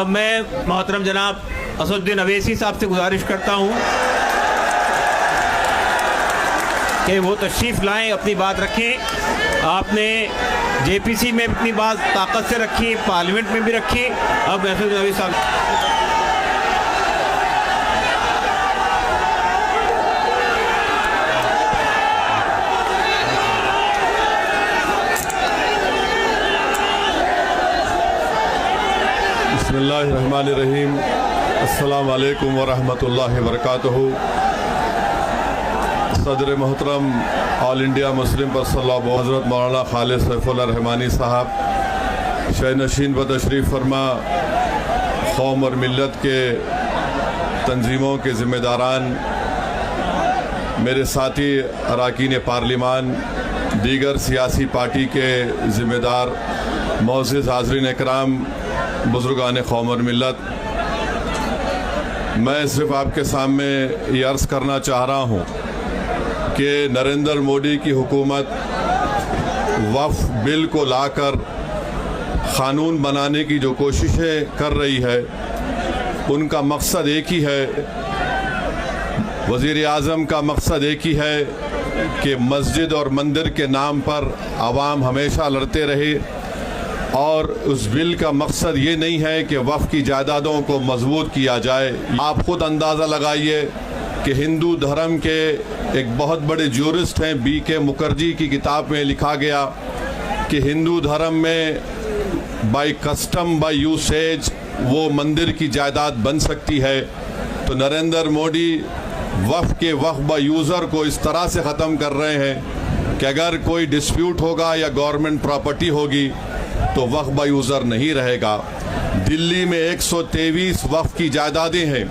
मैं मोहतरम जनाब असदुद्दीन अवैसी साहब से गुजारिश करता हूँ कि वो तशरीफ़ लाएं, अपनी बात रखें। आपने जेपीसी में अपनी बात ताकत से रखी, पार्लियामेंट में भी रखी। अब असदुद्दीन अवैसी साहब बिस्मिल्लाहिर्रहमानिर्रहीम। अस्सलाम वालेकुम वरहमतुल्लाहि वबरकातुहू। सदर मोहतरम ऑल इंडिया मुस्लिम पर्सनल हज़रत मौलाना खालिद सैफुल्लाह रहमानी साहब शहनशीन व तशरीफ़ फरमा, कौम और मिल्लत के तंजीमों के ज़िम्मेदारान, मेरे साथी अरकान पार्लिमान, दीगर सियासी पार्टी के ज़िम्मेदार, मोअज़्ज़िज़ हाज़रीन इकराम, बुज़ुर्गान कौम और मिल्लत, मैं सिर्फ आपके सामने ये अर्ज़ करना चाह रहा हूँ कि नरेंद्र मोदी की हुकूमत वक्फ बिल को लाकर क़ानून बनाने की जो कोशिशें कर रही है, उनका मकसद एक ही है। वज़ीर आज़म का मकसद एक ही है कि मस्जिद और मंदिर के नाम पर आवाम हमेशा लड़ते रहे, और उस बिल का मकसद ये नहीं है कि वक्फ की जायदादों को मजबूत किया जाए। आप खुद अंदाज़ा लगाइए कि हिंदू धर्म के एक बहुत बड़े ज्यूरिस्ट हैं, BK मुखर्जी की किताब में लिखा गया कि हिंदू धर्म में बाय कस्टम बाय यूसेज वो मंदिर की जायदाद बन सकती है। तो नरेंद्र मोदी वक्फ के वक्फ बाय यूज़र को इस तरह से ख़त्म कर रहे हैं कि अगर कोई डिस्प्यूट होगा या गवर्नमेंट प्रॉपर्टी होगी तो वक्फ बाय यूज़र नहीं रहेगा। दिल्ली में 123 वक्फ की जायदादें हैं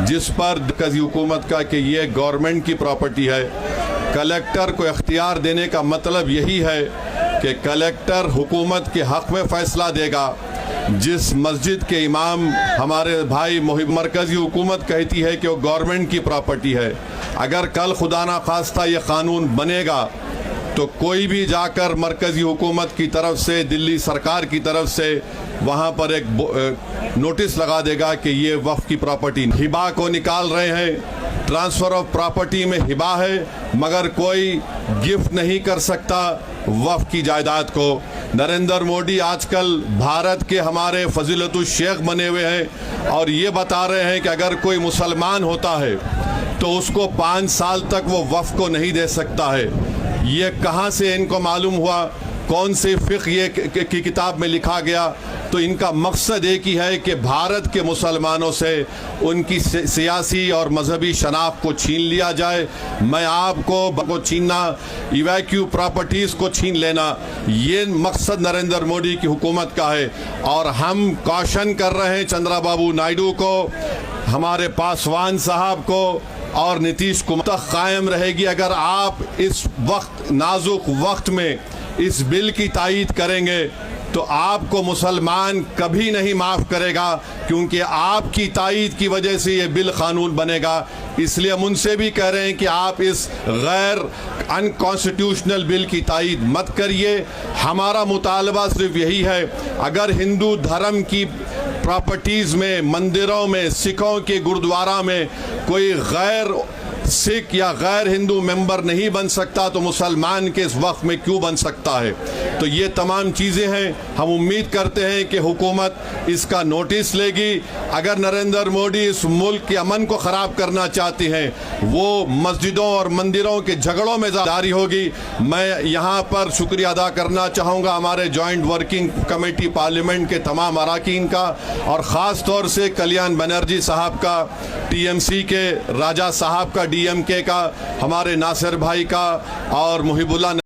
जिस पर मरकज़ी हुकूमत का कि ये गवर्नमेंट की प्रॉपर्टी है। कलेक्टर को इख्तियार देने का मतलब यही है कि कलेक्टर हुकूमत के हक़ में फ़ैसला देगा। जिस मस्जिद के इमाम हमारे भाई मरकज़ी हुकूमत कहती है कि वो गवर्नमेंट की प्रॉपर्टी है, अगर कल खुदा ना खास्ता ये क़ानून बनेगा तो कोई भी जाकर मरकज़ी हुकूमत की तरफ से, दिल्ली सरकार की तरफ से वहाँ पर एक नोटिस लगा देगा कि ये वक्फ की प्रॉपर्टी। हिबा को निकाल रहे हैं, ट्रांसफ़र ऑफ प्रॉपर्टी में हिबा है, मगर कोई गिफ्ट नहीं कर सकता वक्फ की जायदाद को। नरेंद्र मोदी आजकल भारत के हमारे फजीलतुल शेख बने हुए हैं और ये बता रहे हैं कि अगर कोई मुसलमान होता है तो उसको 5 साल तक वो वक्फ को नहीं दे सकता है। ये कहाँ से इनको मालूम हुआ, कौन से फ़िक़्ह ये की किताब में लिखा गया? तो इनका मकसद एक ही है कि भारत के मुसलमानों से उनकी सियासी और मजहबी शनाख्त को छीन लिया जाए। मैं आपको छीनना, इवैक्यू प्रॉपर्टीज़ को छीन लेना, ये मकसद नरेंद्र मोदी की हुकूमत का है। और हम कॉशन कर रहे हैं चंद्रबाबू नायडू को, हमारे पासवान साहब को और नीतीश कुमार तक कायम रहेगी अगर आप इस वक्त नाजुक वक्त में इस बिल की तायीद करेंगे तो आपको मुसलमान कभी नहीं माफ़ करेगा, क्योंकि आपकी तायीद की वजह से ये बिल क़ानून बनेगा। इसलिए हम उनसे भी कह रहे हैं कि आप इस गैर अनकॉन्स्टिट्यूशनल बिल की तायीद मत करिए। हमारा मुतालबा सिर्फ यही है, अगर हिंदू धर्म की प्रॉपर्टीज़ में, मंदिरों में, सिखों के गुरुद्वारा में कोई गैर सिख या गैर हिंदू मेंबर नहीं बन सकता तो मुसलमान के इस वक्त में क्यों बन सकता है? तो ये तमाम चीज़ें हैं। हम उम्मीद करते हैं कि हुकूमत इसका नोटिस लेगी। अगर नरेंद्र मोदी इस मुल्क के अमन को ख़राब करना चाहते हैं, वो मस्जिदों और मंदिरों के झगड़ों में जारी होगी। मैं यहाँ पर शुक्रिया अदा करना चाहूँगा हमारे जॉइंट वर्किंग कमेटी पार्लियामेंट के तमाम अरकान का, और ख़ास तौर से कल्याण बनर्जी साहब का, TMC के राजा साहब का, DMK का, हमारे नासिर भाई का और मुहिबुल्लाह